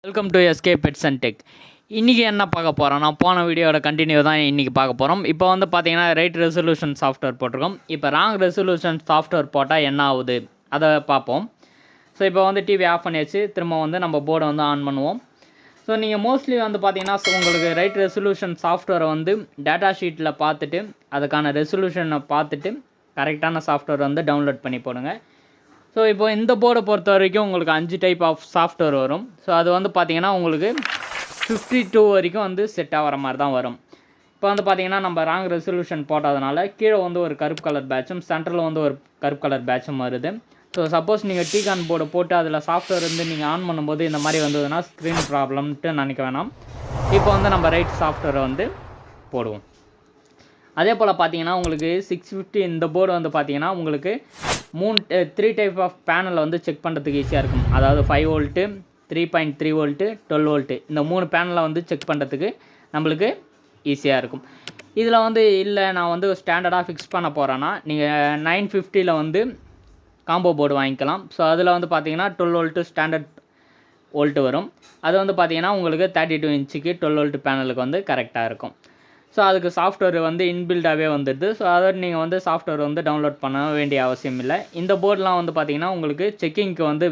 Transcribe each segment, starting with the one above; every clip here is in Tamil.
Welcome to SK pets and tech. இன்றைக்கி என்ன பார்க்க போகிறோம், நான் போன வீடியோட கண்டினியூ தான் இன்றைக்கி பார்க்க போகிறோம். இப்போ வந்து பார்த்தீங்கன்னா ரைட் ரெசல்யூஷன் சாஃப்ட்வேர் போட்டிருக்கோம். இப்போ ராங் ரெசல்யூஷன் சாஃப்ட்வேர் போட்டால் என்ன ஆகுது அதை பார்ப்போம். ஸோ இப்போ வந்து டிவி ஆஃப் பண்ணியாச்சு, திரும்ப வந்து நம்ம போர்டை வந்து ஆன் பண்ணுவோம். ஸோ நீங்கள் மோஸ்ட்லி வந்து பார்த்தீங்கன்னா உங்களுக்கு ரைட் ரெசல்யூஷன் சாஃப்ட்வேரை வந்து டேட்டா ஷீட்டில் பார்த்துட்டு அதுக்கான ரெசல்யூஷனை பார்த்துட்டு கரெக்டான சாஃப்ட்வேர் வந்து டவுன்லோட் பண்ணி போடுங்க. ஸோ இப்போ இந்த போர்டை பொறுத்த வரைக்கும் உங்களுக்கு 5 டைப் ஆஃப் சாஃப்ட்வேர் வரும். ஸோ அது வந்து பார்த்தீங்கன்னா உங்களுக்கு 52 வரைக்கும் வந்து செட் ஆகிற மாதிரி தான் வரும். இப்போ வந்து பார்த்தீங்கன்னா நம்ம ராங் ரெசல்யூஷன் போட்டதுனால கீழே வந்து ஒரு கருப்பு கலர் பேட்சும் சென்டரில் வந்து ஒரு கருப்பு கலர் பேட்சும் வருது. ஸோ சப்போஸ் நீங்கள் டீகான் போர்டை போட்டு அதில் சாஃப்ட்வேர் வந்து நீங்கள் ஆன் பண்ணும்போது இந்த மாதிரி வந்ததுன்னா ஸ்க்ரீன் ப்ராப்ளம்ட்டு நினைக்க வேணாம். இப்போ வந்து நம்ம ரைட் சாஃப்ட்வேரை வந்து போடுவோம். அதே போல் பார்த்தீங்கன்னா உங்களுக்கு 650 இந்த போர்டு வந்து பார்த்தீங்கன்னா உங்களுக்கு 3 டைப் ஆஃப் பேனலில் வந்து செக் பண்ணுறதுக்கு ஈஸியாக இருக்கும். அதாவது 5 வோல்ட்டு, 3.3 வோல்ட்டு, 12 வோல்ட்டு இந்த 3 பேனலை வந்து செக் பண்ணுறதுக்கு நம்மளுக்கு ஈஸியாக இருக்கும். இதில் வந்து இல்லை நான் வந்து ஸ்டாண்டர்டாக ஃபிக்ஸ் பண்ண போகிறேன்னா நீங்கள் 950 வந்து காம்போ போர்டு வாங்கிக்கலாம். ஸோ அதில் வந்து பார்த்தீங்கன்னா 12 வோல்ட்டு ஸ்டாண்டர்ட் வோல்ட்டு வரும். அது வந்து பார்த்தீங்கன்னா உங்களுக்கு 32 இன்ச்சுக்கு 12 வோல்ட்டு பேனலுக்கு வந்து கரெக்டாக இருக்கும். ஸோ அதுக்கு சாஃப்ட்வேர் வந்து இன்பில்டாகவே வந்துடுது. ஸோ அதை நீங்கள் வந்து சாஃப்ட்வேர் வந்து டவுன்லோட் பண்ண வேண்டிய அவசியம் இல்லை. இந்த போர்டெலாம் வந்து பார்த்திங்கன்னா உங்களுக்கு செக்கிங்க்கு வந்து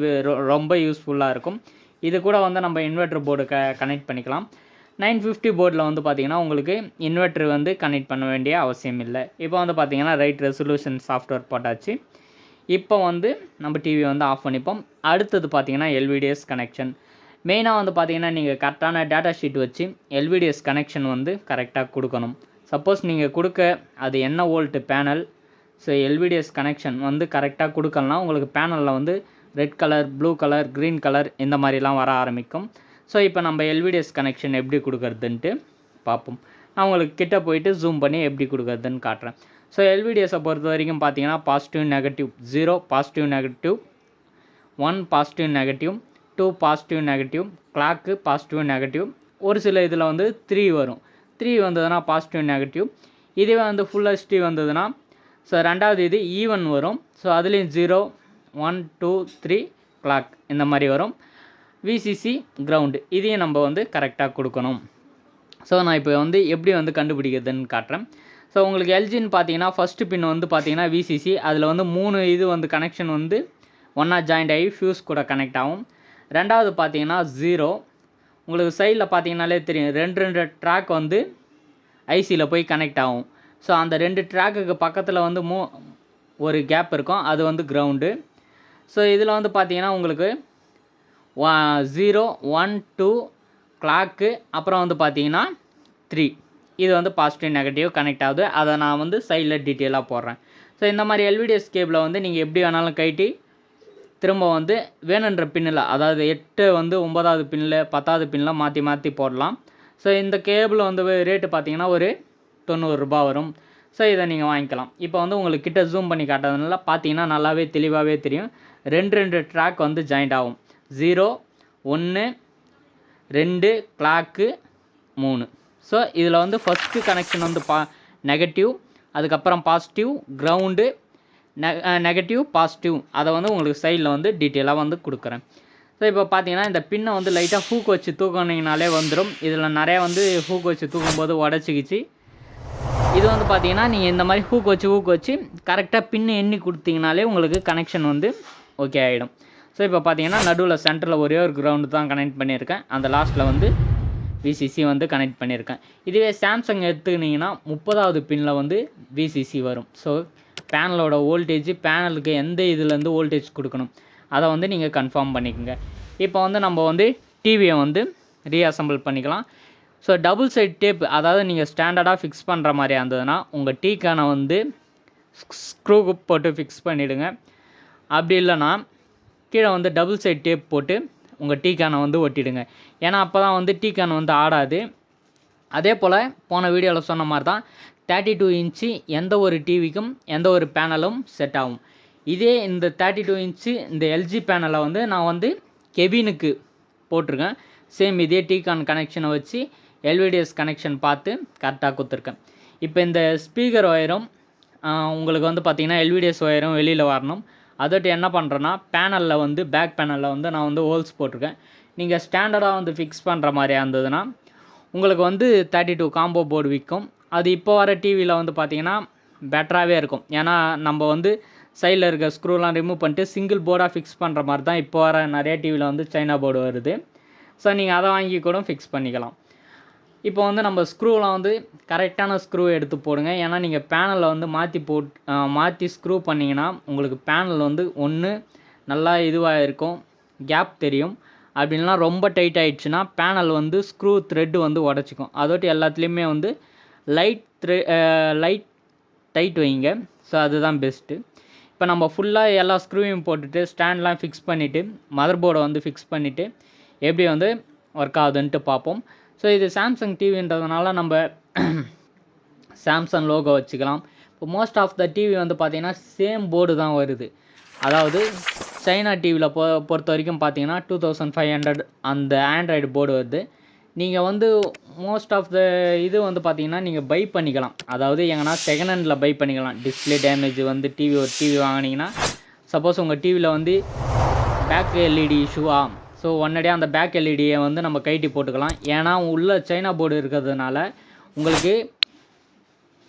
ரொம்ப யூஸ்ஃபுல்லாக இருக்கும். இது கூட வந்து நம்ம இன்வெர்டர் போர்டு கனெக்ட் பண்ணிக்கலாம். 950 போர்டில் வந்து பார்த்திங்கன்னா உங்களுக்கு இன்வெர்டர் வந்து கனெக்ட் பண்ண வேண்டிய அவசியம் இல்லை. இப்போ வந்து பார்த்திங்கன்னா ரைட் ரெசல்யூஷன் சாஃப்ட்வேர் போட்டாச்சு. இப்போ வந்து நம்ம டிவி வந்து ஆஃப் பண்ணிப்போம். அடுத்தது பார்த்திங்கன்னா எல்விடிஎஸ் கனெக்ஷன். மெயினாக வந்து பார்த்தீங்கன்னா நீங்கள் கரெக்டான டேட்டா ஷீட் வச்சு எல்விடிஎஸ் கனெக்ஷன் வந்து கரெக்டாக கொடுக்கணும். சப்போஸ் நீங்கள் கொடுக்க அது என்ன volt panel, so LVDS connection வந்து கரெக்டாக கொடுக்கலனா உங்களுக்கு பேனலில் வந்து red colour, blue colour, green colour இந்த மாதிரிலாம் வர ஆரம்பிக்கும். ஸோ இப்போ நம்ம எல்விடிஎஸ் கனெக்ஷன் எப்படி கொடுக்குறதுன்ட்டு பார்ப்போம். நான் உங்களுக்கு கிட்ட போயிட்டு ஜூம் பண்ணி எப்படி கொடுக்குறதுன்னு காட்டுறேன். ஸோ எல்விடிஎஸை பொறுத்த வரைக்கும் பார்த்தீங்கன்னா positive negative 0, positive negative 1, positive negative 2, positive negative, clock positive negative, ஒரு சில இதில் வந்து 3 வரும். 3 வந்ததுன்னா பாசிட்டிவ் நெகட்டிவ். இதுவே வந்து ஃபுல் ஹெச்டி வந்ததுன்னா ஸோ ரெண்டாவது இது ஈவன் வரும். ஸோ அதுலேயும் 0, 1, 2, 3 கிளாக் இந்த மாதிரி வரும். விசிசி கிரவுண்டு இதையும் நம்ம வந்து கரெக்டாக கொடுக்கணும். ஸோ நான் இப்போ வந்து எப்படி வந்து கண்டுபிடிக்கிறதுன்னு காட்டுறேன். ஸோ உங்களுக்கு எல்ஜின்னு பார்த்தீங்கன்னா ஃபஸ்ட்டு பின் வந்து பார்த்தீங்கன்னா விசிசி, அதில் வந்து 3 இது வந்து கனெக்ஷன் வந்து ஒன்றா ஜாயிண்ட் ஆகி ஃபியூஸ் கூட கனெக்ட் ஆகும். ரெண்டாவது பார்த்தீங்கன்னா 0, உங்களுக்கு சைடில் பார்த்தீங்கன்னாலே தெரியும் 2 ட்ராக் வந்து ஐசியில் போய் கனெக்ட் ஆகும். ஸோ அந்த 2 ட்ராக்குக்கு பக்கத்தில் வந்து ஒரு கேப் இருக்கும், அது வந்து கிரவுண்டு. ஸோ இதில் வந்து பார்த்தீங்கன்னா உங்களுக்கு 0, 1, 2 கிளாக்கு, அப்புறம் வந்து பார்த்தீங்கன்னா 3 இது வந்து பாசிட்டிவ் நெகட்டிவ் கனெக்ட் ஆகுது. அதை நான் வந்து சைடில் டீட்டெயிலாக போடுறேன். ஸோ இந்த மாதிரி எல்விடிஎஸ் கேபிளை வந்து நீங்கள் எப்படி வேணாலும் கட்டி திரும்ப வந்து வேணுன்ற பின்னில், அதாவது 8 வந்து 9வது பின்னில் 10வது பின்னில் மாற்றி மாற்றி போடலாம். ஸோ இந்த கேபிள் வந்து ரேட்டு பார்த்தீங்கன்னா ஒரு 90 ரூபா வரும். ஸோ இதை நீங்கள் வாங்கிக்கலாம். இப்போ வந்து உங்களுக்கு கிட்ட ஜூம் பண்ணி காட்டுறதுனால பார்த்தீங்கன்னா நல்லாவே தெளிவாகவே தெரியும். 2 ட்ராக் வந்து ஜாயிண்ட் ஆகும். 0, 1, 2 கிளாக்கு 3. ஸோ இதில் வந்து ஃபஸ்ட்டு கனெக்ஷன் வந்து நெகட்டிவ், அதுக்கப்புறம் பாசிட்டிவ், கிரவுண்டு, நெகட்டிவ், பாசிட்டிவ், அதை வந்து உங்களுக்கு சைடில் வந்து டீட்டெயிலாக வந்து கொடுக்குறேன். ஸோ இப்போ பார்த்தீங்கன்னா இந்த பின்னை வந்து லைட்டாக ஹூக் வச்சு தூக்கினீங்கனாலே வந்துடும். இதில் நிறையா வந்து ஹூக் வச்சு தூக்கும்போது உடச்சிக்கிச்சு. இது வந்து பார்த்தீங்கன்னா நீங்கள் இந்த மாதிரி ஹூக் வச்சு கரெக்டாக பின்னு எண்ணி கொடுத்தீங்கனாலே உங்களுக்கு கனெக்ஷன் வந்து ஓகே ஆகிடும். ஸோ இப்போ பார்த்தீங்கன்னா நடுவில் சென்டரில் ஒரே ஒரு கிரவுண்டு தான் கனெக்ட் பண்ணியிருக்கேன். அந்த லாஸ்ட்டில் வந்து விசிசி வந்து கனெக்ட் பண்ணியிருக்கேன். இதுவே சாம்சங் எடுத்துக்கிட்டிங்கன்னா 30வது பின்னில் வந்து விசிசி வரும். ஸோ பேனலோட வோல்டேஜ், பேனலுக்கு எந்த இதுலேருந்து வோல்டேஜ் கொடுக்கணும் அதை வந்து நீங்கள் கன்ஃபார்ம் பண்ணிக்கோங்க. இப்போ வந்து நம்ம வந்து டிவியை வந்து ரீஅசம்பிள் பண்ணிக்கலாம். ஸோ டபுள் சைட் டேப், அதாவது நீங்கள் ஸ்டாண்டர்டாக ஃபிக்ஸ் பண்ணுற மாதிரியா இருந்ததுன்னா உங்கள் டீக்கானை வந்து ஸ்க்ரூ போட்டு ஃபிக்ஸ் பண்ணிவிடுங்க. அப்படி இல்லைன்னா கீழே வந்து டபுள் சைட் டேப் போட்டு உங்கள் டீக்கானை வந்து ஒட்டிடுங்க. ஏன்னா அப்போ தான் வந்து டீக்கான் வந்து ஆடாது. அதே போல் போன வீடியோவில் சொன்ன மாதிரி தான் 32 இன்ச்சு எந்த ஒரு டிவிக்கும் எந்த ஒரு பேனலும் செட் ஆகும். இதே இந்த 32 இன்ச்சு இந்த எல்ஜி பேனலை வந்து நான் வந்து கெபினுக்கு போட்டிருக்கேன். சேம் இதே டீகான் கனெக்ஷனை வச்சு எல்விடிஎஸ் கனெக்ஷன் பார்த்து கரெக்டாக கொடுத்துருக்கேன். இப்போ இந்த ஸ்பீக்கர் ஒயரும் உங்களுக்கு வந்து பார்த்திங்கன்னா எல்விடிஎஸ் ஒயரும் வெளியில் வரணும். அதோட்டு என்ன பண்ணுறேன்னா பேனலில் வந்து பேக் பேனலில் வந்து நான் வந்து ஹோல்ஸ் போட்டிருக்கேன். நீங்கள் ஸ்டாண்டர்டாக வந்து ஃபிக்ஸ் பண்ணுற மாதிரியா இருந்ததுன்னா உங்களுக்கு வந்து 32 காம்போ போர்டு விற்கும். அது இப்போ வர டிவியில் வந்து பார்த்தீங்கன்னா பெட்டராகவே இருக்கும். ஏன்னா நம்ம வந்து சைடில் இருக்க ஸ்க்ரூலாம் ரிமூவ் பண்ணிட்டு சிங்கிள் போர்டாக ஃபிக்ஸ் பண்ணுற மாதிரி தான் இப்போ வர நிறைய டிவியில் வந்து சைனா போர்டு வருது. ஸோ நீங்கள் அதை வாங்கி கூட ஃபிக்ஸ் பண்ணிக்கலாம். இப்போ வந்து நம்ம ஸ்க்ரூலாம் வந்து கரெக்டான ஸ்க்ரூ எடுத்து போடுங்க. ஏன்னா நீங்கள் பேனலில் வந்து மாற்றி ஸ்க்ரூ பண்ணிங்கன்னா உங்களுக்கு பேனல் வந்து ஒன்று நல்லா இதுவாக இருக்கும், கேப் தெரியும். அப்படின்னா ரொம்ப டைட் ஆகிடுச்சுன்னா பேனல் வந்து ஸ்க்ரூ த்ரெட்டு வந்து உடச்சிக்கும். அதோட்டு எல்லாத்துலேயுமே வந்து லைட் டைட் வைங்க. ஸோ அதுதான் பெஸ்ட்டு. இப்போ நம்ம ஃபுல்லாக எல்லா ஸ்க்ரூவையும் போட்டுட்டு ஸ்டாண்ட்லாம் ஃபிக்ஸ் பண்ணிவிட்டு மதர் போர்டை வந்து ஃபிக்ஸ் பண்ணிவிட்டு எப்படி வந்து ஒர்க் ஆகுதுன்ட்டு பார்ப்போம். ஸோ இது சாம்சங் டிவின்றதுனால நம்ம சாம்சங் லோகோ வச்சுக்கலாம். இப்போ மோஸ்ட் ஆஃப் த டிவி வந்து பார்த்திங்கன்னா சேம் போர்டு தான் வருது. அதாவது சைனா டிவியில் பொறுத்த வரைக்கும் பார்த்தீங்கன்னா 2500 அந்த ஆண்ட்ராய்டு போர்டு வருது. நீங்கள் வந்து மோஸ்ட் ஆஃப் த இது வந்து பார்த்தீங்கன்னா நீங்கள் பை பண்ணிக்கலாம். அதாவது எங்கன்னா செகண்ட் ஹேண்டில் பை பண்ணிக்கலாம். டிஸ்பிளே டேமேஜ் வந்து ஒரு டிவி வாங்கினீங்கன்னா சப்போஸ் உங்கள் டிவியில் வந்து பேக் எல்இடி இஷ்யூவா, ஸோ உடனடியாக அந்த பேக் எல்இடியை வந்து நம்ம கைட்டி போட்டுக்கலாம். ஏன்னா உள்ள சைனா போர்டு இருக்கிறதுனால உங்களுக்கு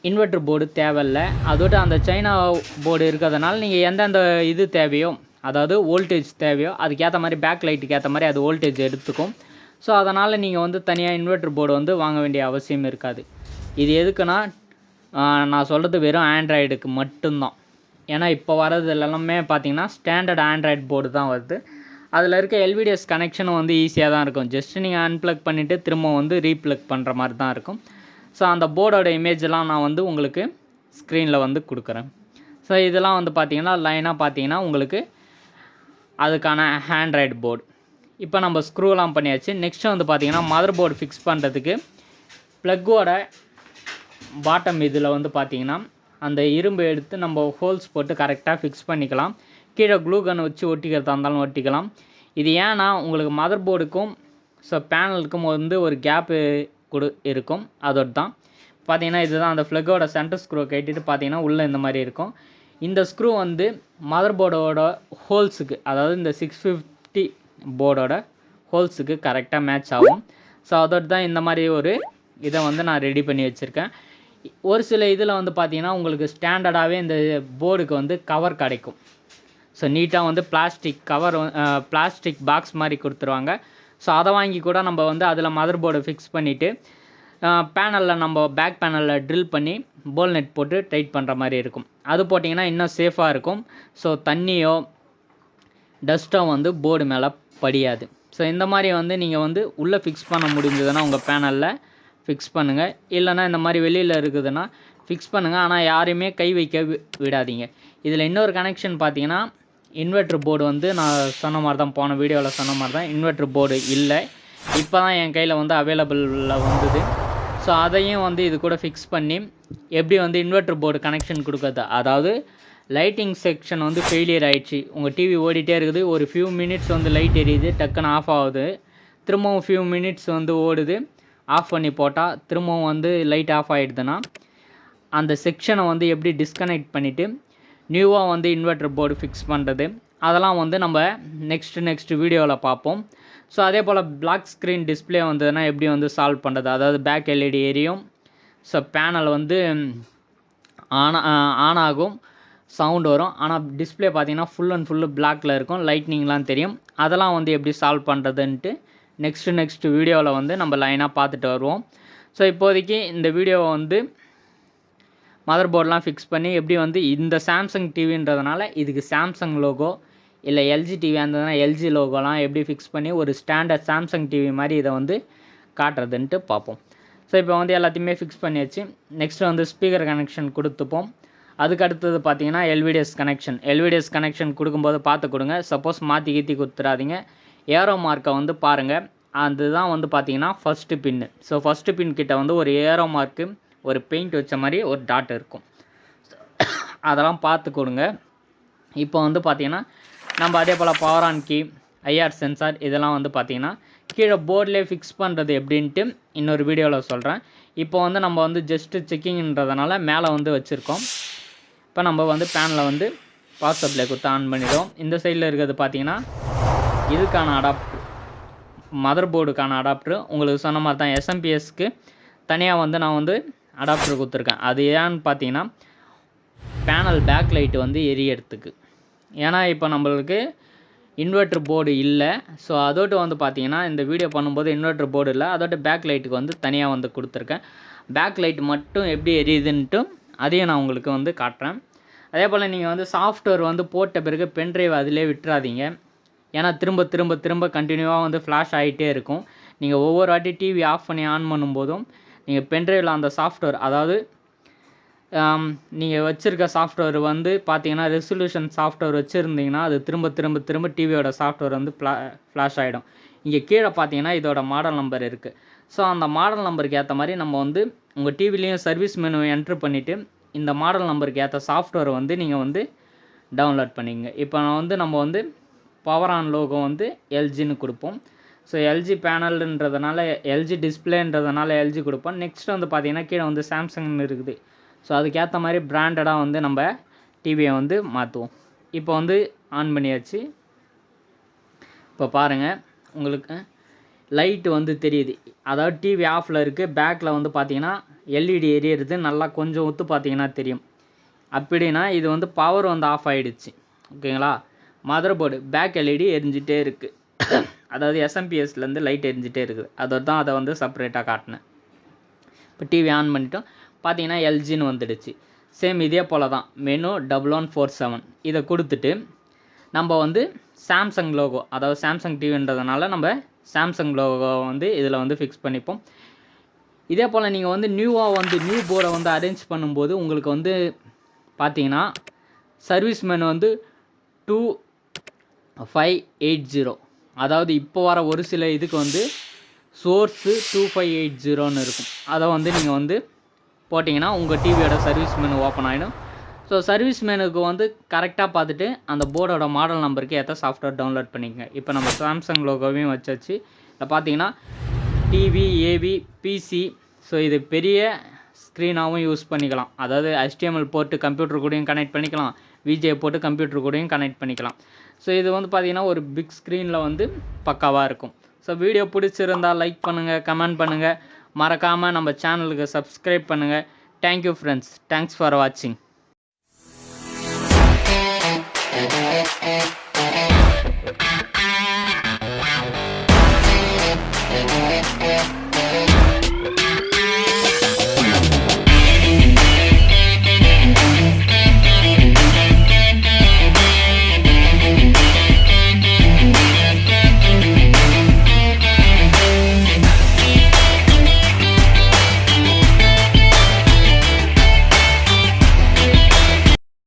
இன்வெர்டர் போர்டு தேவையில்லை. அதோட அந்த சைனா போர்டு இருக்கிறதுனால நீங்கள் எந்தெந்த இது தேவையோ, அதாவது வோல்டேஜ் தேவையோ அதுக்கேற்ற மாதிரி பேக் லைட்டுக்கு ஏற்ற மாதிரி அது வோல்டேஜ் எடுத்துக்கும். ஸோ அதனால் நீங்கள் வந்து தனியாக இன்வெர்டர் போர்டு வந்து வாங்க வேண்டிய அவசியம் இருக்காது. இது எதுக்குன்னா நான் சொல்கிறது வெறும் ஆண்ட்ராய்டுக்கு மட்டும்தான். ஏன்னா இப்போ வர்றது எல்லாமே பார்த்தீங்கன்னா ஸ்டாண்டர்ட் ஆண்ட்ராய்டு போர்டு தான் வருது. அதில் இருக்க எல்விடிஎஸ் கனெக்ஷனும் வந்து ஈஸியாக தான் இருக்கும். ஜஸ்ட்டு நீங்கள் அன்ப்ளக் பண்ணிவிட்டு திரும்ப வந்து ரீப்ளக் பண்ணுற மாதிரி தான் இருக்கும். ஸோ அந்த போர்டோட இமேஜெலாம் நான் வந்து உங்களுக்கு ஸ்க்ரீனில் வந்து கொடுக்குறேன். ஸோ இதெல்லாம் வந்து பார்த்தீங்கன்னா லைனாக பார்த்தீங்கன்னா உங்களுக்கு அதுக்கான ஆண்ட்ராய்டு போர்டு. இப்போ நம்ம ஸ்க்ரூலாம் பண்ணியாச்சு. நெக்ஸ்ட்டு வந்து பார்த்தீங்கன்னா மதர் போர்டு ஃபிக்ஸ் பண்ணுறதுக்கு ப்ளக்கோட பாட்டம் இதில் வந்து பார்த்தீங்கன்னா அந்த இரும்பு எடுத்து நம்ம ஹோல்ஸ் போட்டு கரெக்டாக ஃபிக்ஸ் பண்ணிக்கலாம். கீழே க்ளூ கன் வச்சு ஒட்டிக்கிறதா இருந்தாலும் ஒட்டிக்கலாம். இது ஏன்னா உங்களுக்கு மதர் போர்டுக்கும் ஸோ பேனலுக்கும் வந்து ஒரு கேப்பு இருக்கும். அதோடு தான் பார்த்தீங்கன்னா இதுதான் அந்த ஃப்ளக்கோட சென்டர் ஸ்க்ரூ கட்டிட்டு பார்த்தீங்கன்னா உள்ளே இந்த மாதிரி இருக்கும். இந்த ஸ்க்ரூ வந்து மதர் போர்டோட ஹோல்ஸுக்கு, அதாவது இந்த 650 போர்டோட ஹோல்ஸுக்கு கரெக்டாக மேட்ச் ஆகும். ஸோ அதோடு தான் இந்த மாதிரி ஒரு இதை வந்து நான் ரெடி பண்ணி வச்சுருக்கேன். ஒரு சில இதில் வந்து பார்த்தீங்கன்னா உங்களுக்கு ஸ்டாண்டர்டாகவே இந்த போர்டுக்கு வந்து கவர் கிடைக்கும். ஸோ நீட்டாக வந்து பிளாஸ்டிக் பாக்ஸ் மாதிரி கொடுத்துருவாங்க. ஸோ அதை வாங்கி கூட நம்ம வந்து அதில் மதர் போர்டை ஃபிக்ஸ் பண்ணிவிட்டு பேனலில் நம்ம பேக் பேனலில் ட்ரில் பண்ணி போல் நெட் போட்டு டைட் பண்ணுற மாதிரி இருக்கும். அது போட்டிங்கன்னா இன்னும் சேஃபாக இருக்கும். ஸோ தண்ணியோ டஸ்ட்டோ வந்து போர்டு மேலே படியாது. ஸோ இந்த மாதிரி வந்து நீங்கள் வந்து உள்ளே ஃபிக்ஸ் பண்ண முடிஞ்சதுன்னா உங்கள் பேனலில் ஃபிக்ஸ் பண்ணுங்கள். இல்லைனா இந்த மாதிரி வெளியில் இருக்குதுன்னா ஃபிக்ஸ் பண்ணுங்கள். ஆனால் யாரையுமே கை வைக்க விடாதீங்க. இதில் இன்னொரு கனெக்ஷன் பார்த்தீங்கன்னா இன்வெர்டர் போர்டு வந்து நான் சொன்ன மாதிரி தான், போன வீடியோவில் சொன்ன மாதிரி தான் இன்வெர்டர் போர்டு இல்லை. இப்போ தான் என் கையில் வந்து அவைலபிளில் வந்தது. ஸோ அதையும் வந்து இது கூட ஃபிக்ஸ் பண்ணி எப்படி வந்து இன்வெர்டர் போர்டு கனெக்ஷன் கொடுக்குறது, அதாவது லைட்டிங் செக்ஷன் வந்து ஃபெயிலியர் ஆகிடுச்சு. உங்கள் டிவி ஓடிட்டே இருக்குது, ஒரு ஃபியூ மினிட்ஸ் வந்து லைட் எரியுது, டக்குன்னு ஆஃப் ஆகுது, திரும்பவும் ஃபியூ மினிட்ஸ் வந்து ஓடுது, ஆஃப் பண்ணி போட்டால் திரும்பவும் வந்து லைட் ஆஃப் ஆகிடுதுன்னா அந்த செக்ஷனை வந்து எப்படி டிஸ்கனெக்ட் பண்ணிவிட்டு நியூவாக வந்து இன்வெர்டர் போர்டு ஃபிக்ஸ் பண்ணுறது, அதெல்லாம் வந்து நம்ம நெக்ஸ்ட் வீடியோவில் பார்ப்போம். ஸோ அதே போல் பிளாக் ஸ்க்ரீன் டிஸ்பிளே வந்ததுன்னா எப்படி வந்து சால்வ் பண்ணுறது, அதாவது பேக் எல்இடி எரியும், ஸோ பேனல் வந்து ஆன் ஆகும், சவுண்ட் வரும், ஆனால் டிஸ்பிளே பார்த்தீங்கன்னா ஃபுல் அண்ட் ஃபுல்லு பிளாக்கில் இருக்கும், லைட்னிங்லாம் தெரியும். அதெல்லாம் வந்து எப்படி சால்வ் பண்ணுறதுன்ட்டு நெக்ஸ்ட் வீடியோவில் வந்து நம்ம லைனாக பார்த்துட்டு வருவோம். ஸோ இப்போதைக்கு இந்த வீடியோவை வந்து மதர் போர்டெலாம் ஃபிக்ஸ் பண்ணி எப்படி வந்து இந்த சாம்சங் டிவின்றதுனால இதுக்கு சாம்சங் லோகோ, இல்லை எல்ஜி டிவியாக இருந்ததுன்னா எல்ஜி லோகோலாம் எப்படி ஃபிக்ஸ் பண்ணி ஒரு ஸ்டாண்டர்ட் சாம்சங் டிவி மாதிரி இதை வந்து காட்டுறதுன்ட்டு பார்ப்போம். ஸோ இப்போ வந்து எல்லாத்தையுமே ஃபிக்ஸ் பண்ணியாச்சு. நெக்ஸ்ட்டு வந்து ஸ்பீக்கர் கனெக்ஷன் கொடுத்துப்போம். அதுக்கு அடுத்தது பார்த்தீங்கன்னா எல்விடிஎஸ் கனெக்ஷன் கொடுக்கும்போது பார்த்து கொடுங்க. சப்போஸ் மாற்றி கீற்றி கொடுத்துடாதீங்க. ஏரோ மார்க்கை வந்து பாருங்கள், அதுதான் வந்து பார்த்தீங்கன்னா ஃபஸ்ட்டு பின்னு. ஸோ ஃபஸ்ட்டு பின் கிட்ட வந்து ஒரு ஏரோ மார்க்கு, ஒரு பெயிண்ட் வச்ச மாதிரி ஒரு டாட் இருக்கும், அதெல்லாம் பார்த்து கொடுங்க. இப்போ வந்து பார்த்தீங்கன்னா நம்ம அதே போல் power on key, IR sensor இதெல்லாம் வந்து பார்த்தீங்கன்னா கீழே போர்ட்லேயே ஃபிக்ஸ் பண்ணுறது எப்படின்ட்டு இன்னொரு வீடியோவில் சொல்கிறேன். இப்போ வந்து நம்ம வந்து ஜஸ்ட்டு செக்கிங்ன்றதுனால மேலே வந்து வச்சுருக்கோம். இப்போ நம்ம வந்து பேனில் வந்து பவர் சப்ளை கொடுத்து ஆன் பண்ணிவிடுவோம். இந்த சைடில் இருக்கிறது பார்த்தீங்கன்னா இதுக்கான அடாப்டர், மதர் போர்டுக்கான அடாப்டர். உங்களுக்கு சொன்ன மாதிரி தான் எஸ்எம்பிஎஸ்க்கு தனியாக வந்து நான் வந்து அடாப்டர் கொடுத்துருக்கேன். அது ஏன்னு பார்த்தீங்கன்னா பேனல் பேக் லைட்டு வந்து எரியறதுக்கு. ஏன்னா இப்போ நம்மளுக்கு இன்வெர்ட்ரு போர்டு இல்லை. ஸோ அதோட்டு வந்து பார்த்தீங்கன்னா இந்த வீடியோ பண்ணும்போது இன்வெர்ட்ரு போர்டு இல்லை, அதோட பேக் லைட்டுக்கு வந்து தனியாக வந்து கொடுத்துருக்கேன். பேக் லைட் மட்டும் எப்படி எரியுதுன்ட்டு அதையும் நான் உங்களுக்கு வந்து காட்டுறேன். அதே போல் நீங்கள் வந்து சாஃப்ட்வேர் வந்து போட்ட பிறகு பென்ட்ரைவ் அதிலே விட்டுறாதீங்க. ஏன்னா திரும்ப திரும்ப திரும்ப கண்டினியூவாக வந்து ஃப்ளாஷ் ஆகிட்டே இருக்கும். நீங்கள் ஒவ்வொரு வாட்டி டிவி ஆஃப் பண்ணி ஆன் பண்ணும்போதும் நீங்கள் பென்ட்ரைவில் அந்த சாஃப்ட்வேர், அதாவது நீங்கள் வச்சுருக்க சாஃப்ட்வேர் வந்து பார்த்தீங்கன்னா ரெசல்யூஷன் சாஃப்ட்வேர் வச்சுருந்தீங்கன்னா அது திரும்ப திரும்ப திரும்ப டிவியோட சாஃப்ட்வேர் வந்து ஃப்ளாஷ் ஆகிடும். இங்கே கீழே பார்த்தீங்கன்னா இதோட மாடல் நம்பர் இருக்குது. ஸோ அந்த மாடல் நம்பருக்கு ஏற்ற மாதிரி நம்ம வந்து உங்கள் டிவிலையும் சர்வீஸ் மெனு என்ட்ரு பண்ணிவிட்டு இந்த மாடல் நம்பருக்கு ஏற்ற சாஃப்ட்வேர் வந்து நீங்கள் வந்து டவுன்லோட் பண்ணிக்கங்க. இப்போ நம்ம வந்து பவர் ஆன் லோகோ வந்து எல்ஜின்னு கொடுப்போம். ஸோ எல்ஜி பேனல்ன்றதுனால எல்ஜி டிஸ்பிளேன்றதுனால எல்ஜி கொடுப்போம். நெக்ஸ்ட் வந்து பார்த்தீங்கன்னா கீழே வந்து சாம்சங்னு இருக்குது. ஸோ அதுக்கேற்ற மாதிரி பிராண்டடாக வந்து நம்ம டிவியை வந்து மாற்றுவோம். இப்போ வந்து ஆன் பண்ணியாச்சு. இப்போ பாருங்கள், உங்களுக்கு லைட்டு வந்து தெரியுது. அதாவது டிவி ஆஃபில் இருக்குது. பேக்கில் வந்து பார்த்தீங்கன்னா எல்இடி எரியறது நல்லா கொஞ்சம் ஒத்து பார்த்தீங்கன்னா தெரியும். அப்படின்னா இது வந்து பவர் வந்து ஆஃப் ஆகிடுச்சு. ஓகேங்களா? மதர் போர்டு பேக் எல்இடி எரிஞ்சிட்டே இருக்குது. அதாவது எஸ்எம்பிஎஸ்லேருந்து லைட் எரிஞ்சிட்டே இருக்குது. அதோடு தான் அதை வந்து செப்பரேட்டாக காட்டினேன். இப்போ டிவி ஆன் பண்ணிட்டோம். பார்த்தீங்கன்னா எல்ஜின்னு வந்துடுச்சு. சேம் இதே போல் தான் மெனு 1147 இதை கொடுத்துட்டு நம்ம வந்து சாம்சங் லோகோ, அதாவது சாம்சங் டிவின்றதுனால நம்ம சாம்சங் லோகோ வந்து இதில் வந்து ஃபிக்ஸ் பண்ணிப்போம். இதே போல் நீங்கள் வந்து நியூவாக வந்து நியூ போர்டை வந்து அரேஞ்ச் பண்ணும்போது உங்களுக்கு வந்து பார்த்தீங்கன்னா சர்வீஸ் மெனு வந்து 2580, அதாவது இப்போ வர ஒரு சில இதுக்கு வந்து சோர்ஸு 2580ன்னு இருக்கும். அதை வந்து நீங்கள் வந்து போட்டிங்கன்னா உங்கள் டிவியோட சர்வீஸ் மெனு ஓப்பன் ஆகிடும். ஸோ சர்வீஸ் மெனுக்கு வந்து கரெக்டாக பார்த்துட்டு அந்த போர்டோட மாடல் நம்பருக்கு ஏற்ற சாஃப்ட்வேர் டவுன்லோட் பண்ணிக்கங்க. இப்போ நம்ம சாம்சங் லோகோவையும் வச்சாச்சு. இதில் பார்த்தீங்கன்னா டிவி, ஏவி, பிசி, ஸோ இது பெரிய ஸ்க்ரீனாகவும் யூஸ் பண்ணிக்கலாம். அதாவது HDMI போட்டு கம்ப்யூட்டர் கூடயும் கனெக்ட் பண்ணிக்கலாம், விஜே போட்டு கம்ப்யூட்டர் கூடயும் கனெக்ட் பண்ணிக்கலாம். ஸோ இது வந்து பார்த்திங்கன்னா ஒரு பிக் ஸ்க்ரீனில் வந்து பக்காவாக இருக்கும். ஸோ வீடியோ பிடிச்சிருந்தால் லைக் பண்ணுங்கள், கமெண்ட் பண்ணுங்கள், மறக்காமல் நம்ம சேனலுக்கு சப்ஸ்கிரைப் பண்ணுங்கள். தேங்க்யூ ஃப்ரெண்ட்ஸ், தேங்க்ஸ் ஃபார் வாட்சிங்.